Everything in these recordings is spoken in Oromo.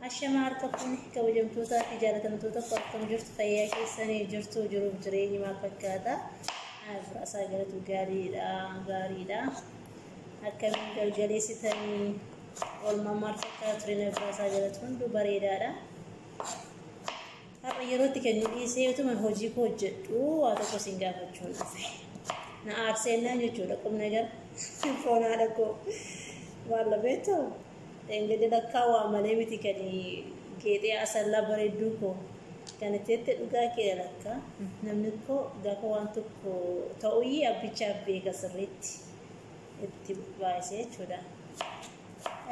الشمار كفوني كوجمتوتا في جالتمتوتا فكم جرت فياك السنة جرتو جروب جريني ما فكاتا فرأسا قالت غاري دا أكمل الجليسة تاني والممار فكات رينا فرأسا قالت هندو بريدا دا هذا يروتي كان يسي وتم هوجي كوجت واتو سينغافا جون na arsena nyochuudha qubna gar foona dhaqo walla beeto engede dakkawa malee miti kani geedee asalla bareeddu ko kan tette dhugaa kee lakka namni ko gaafa waan tokko ta'uyi abbicha beeka sirriitti itti baay'ee jechuudha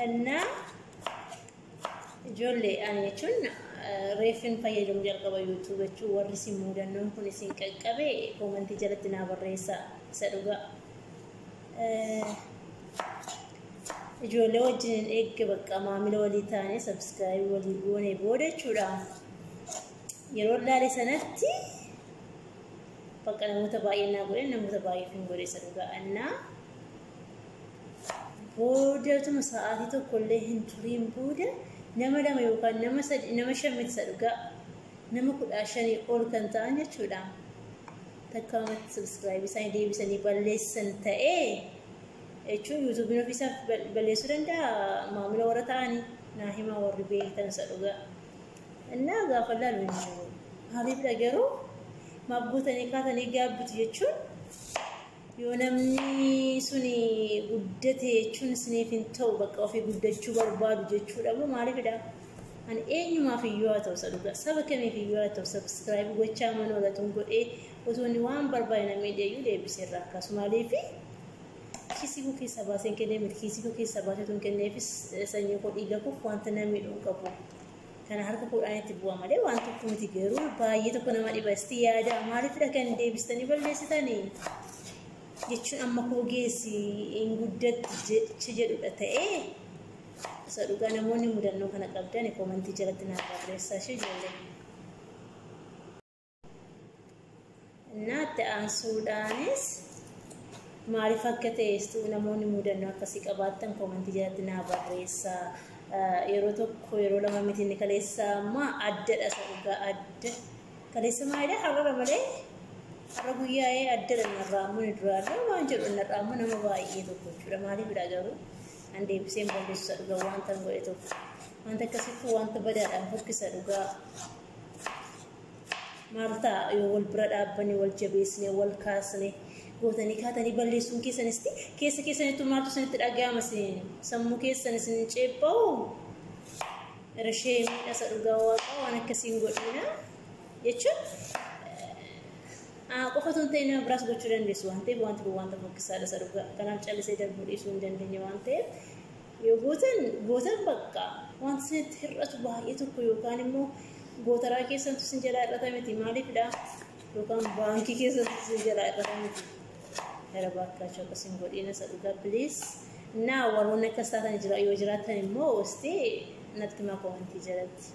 anna ijoollee ani jechuun reefin fayyadamu jalqaba YouTube jechuun warri si muudannoon kun isin qaqqabe komentii jalatti naa barreessa sadhuga ijoollee wajjin eegge bakka maamila walii taane subscribe walii goone booda jechuudha yeroo laalee sanatti bakka namoota baay'ee naa godhe namoota baay'ee fin godhe sadhuga annaa booda tuma sa'aatii tokkollee hin turiin booda nama lama yookaan nama shamit sadhuga nama 15 ol kan ta'an jechuudha takkaamatti subscribe isaanii deebisanii balleessan ta'ee jechuun YouTube ofiisaaf balleessuu danda'a maamila warra ta'anii naa himaa warri beektan sadhuga innaa gaafa laalu hariifdha garuu mabbuutanii kaatanii gaabbitu jechuun yoo namni suni guddate jechuun isiniif hin ta'u bakka ofii guddachuu barbaadu jechuudha moo maaliifidha ani eenyumaaf iyyuu haa ta'u sadhuga saba kamiif iyyuu haa ta'u subscribe gochaa manoolatuun godhee otoo inni waan barbaade namni deeyyuu deebiseerra akkasumaaliifi kiisii koo keessa baaseen kennee miti kiisii koo keessa baasetuun kenneefis sanyii koo dhiiga koof wanta namni dhuun qabu kana harka koodhaan itti bu'a malee waan tokko miti garuu baay'ee tokko nama dhiba isti yaada maaliifidha kan deebistanii balleessitanii jechuun amma koo geessi hin guddatti jedhudha ta'ee sadhugaa namoonni mudannoo kana qabdan komentii jalatti naa barreessaa ishee ijoollee naatti aansuudhaanis maaliif akka ta'estu namoonni mudannoo akkasii qabaattan komentii jalatti naa barreessaa yeroo tokko yeroo lama miti inni kaleessa ammaa addadha sadhugaa adda kaleessa maalidha har'a malee har'a guyyaa'ee addadha narraamuu ni duraallee waan jedhu narraamuu nama baay'ee tokko jechuudha maaliifidha garuu an deebiseen balleessu sadhugaa wanta hin godhe tokko wanta akkasitti wanta badaadhaan fokkisa dhugaa maal ta'a yoo wal bira dhaabbanii wal jabeessine wal kaasne gootanii kaatanii balleessuun keessanisti keessa keessanitti maaltu isinitti dhaga'ama sammuu keessan isin ceebba'u irshee miidhasa dhugaa waaqa waan akkasiin godhina jechuun qofatu hin ta'e nama biraas gochuu dandeessu waan ta'eef wanti kun wanta fokkisaadha sadhugaa kanaaf callisee darbuu dhiisuu hin dandeenye waan ta'eef yoo gootan bakka wanti isinitti hir'atu baay'ee tokko yookaan immoo gootaraa keessantu isin jalaa hir'ata miti maaliifidha yookaan baankii keessantu isin jalaa hir'ata miti gara baakkaachuu akkasiin godhina sadhugaa biliis naa warroonni akkas taatan yoo jiraatan immoo wasti natti himaa komentii jalatti